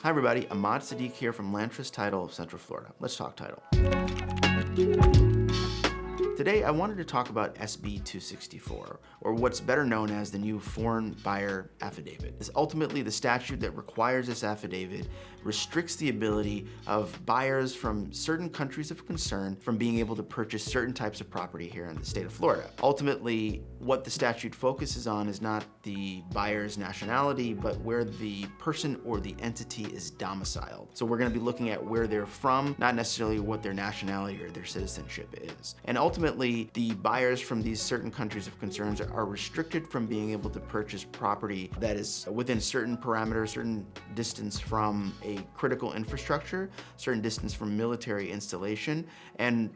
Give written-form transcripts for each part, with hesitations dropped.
Hi everybody, Ahmad here from Lantris Title of Central Florida. Let's talk title. Today, I wanted to talk about SB264, or what's better known as the new Foreign Buyer Affidavit. It's ultimately the statute that requires this affidavit restricts the ability of buyers from certain countries of concern from being able to purchase certain types of property here in the state of Florida. Ultimately, what the statute focuses on is not the buyer's nationality, but where the person or the entity is domiciled. So we're going to be looking at where they're from, not necessarily what their nationality or their citizenship is. And ultimately, the buyers from these certain countries of concerns are restricted from being able to purchase property that is within certain parameters, certain distance from a critical infrastructure, certain distance from military installation, and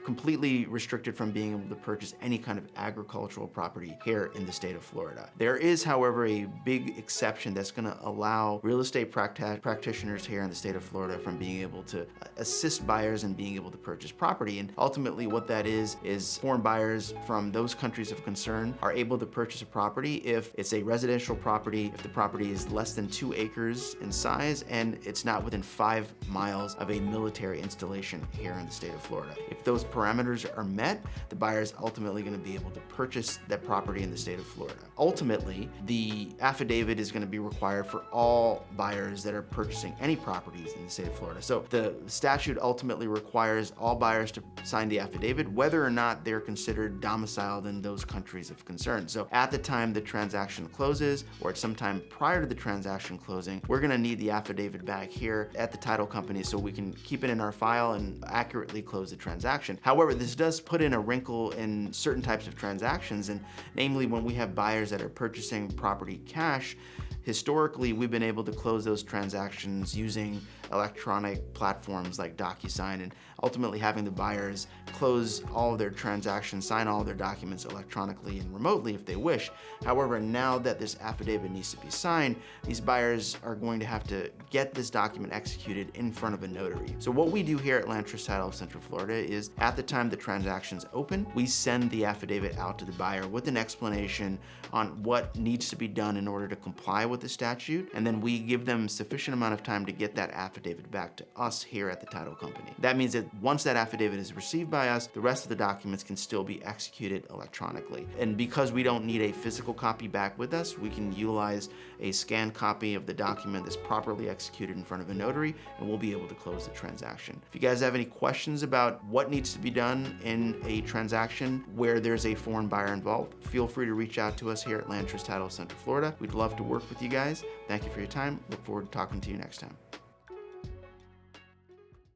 completely restricted from being able to purchase any kind of agricultural property here in the state of Florida. There is, however, a big exception that's going to allow real estate practitioners here in the state of Florida from being able to assist buyers in being able to purchase property. And ultimately what that is foreign buyers from those countries of concern are able to purchase a property if it's a residential property, if the property is less than 2 acres in size, and it's not within 5 miles of a military installation here in the state of Florida. If those parameters are met, the buyer is ultimately going to be able to purchase that property in the state of Florida. Ultimately, the affidavit is going to be required for all buyers that are purchasing any properties in the state of Florida. So the statute ultimately requires all buyers to sign the affidavit, whether or not they're considered domiciled in those countries of concern. So at the time the transaction closes, or at some time prior to the transaction closing, we're going to need the affidavit back here at the title company so we can keep it in our file and accurately close the transaction. However, this does put in a wrinkle in certain types of transactions, and namely when we have buyers that are purchasing property cash. Historically, we've been able to close those transactions using electronic platforms like DocuSign, and ultimately having the buyers close all of their transactions, sign all of their documents electronically and remotely if they wish. However, now that this affidavit needs to be signed, these buyers are going to have to get this document executed in front of a notary. So what we do here at Lantris Title of Central Florida is at the time the transaction's open, we send the affidavit out to the buyer with an explanation on what needs to be done in order to comply with the statute, and then we give them sufficient amount of time to get that affidavit back to us here at the title company. That means that once that affidavit is received by us, the rest of the documents can still be executed electronically. And because we don't need a physical copy back with us, we can utilize a scanned copy of the document that's properly executed in front of a notary, and we'll be able to close the transaction. If you guys have any questions about what needs to be done in a transaction where there's a foreign buyer involved, feel free to reach out to us here at Lantris Title of Central Florida. We'd love to work with you guys. Thank you for your time. Look forward to talking to you next time.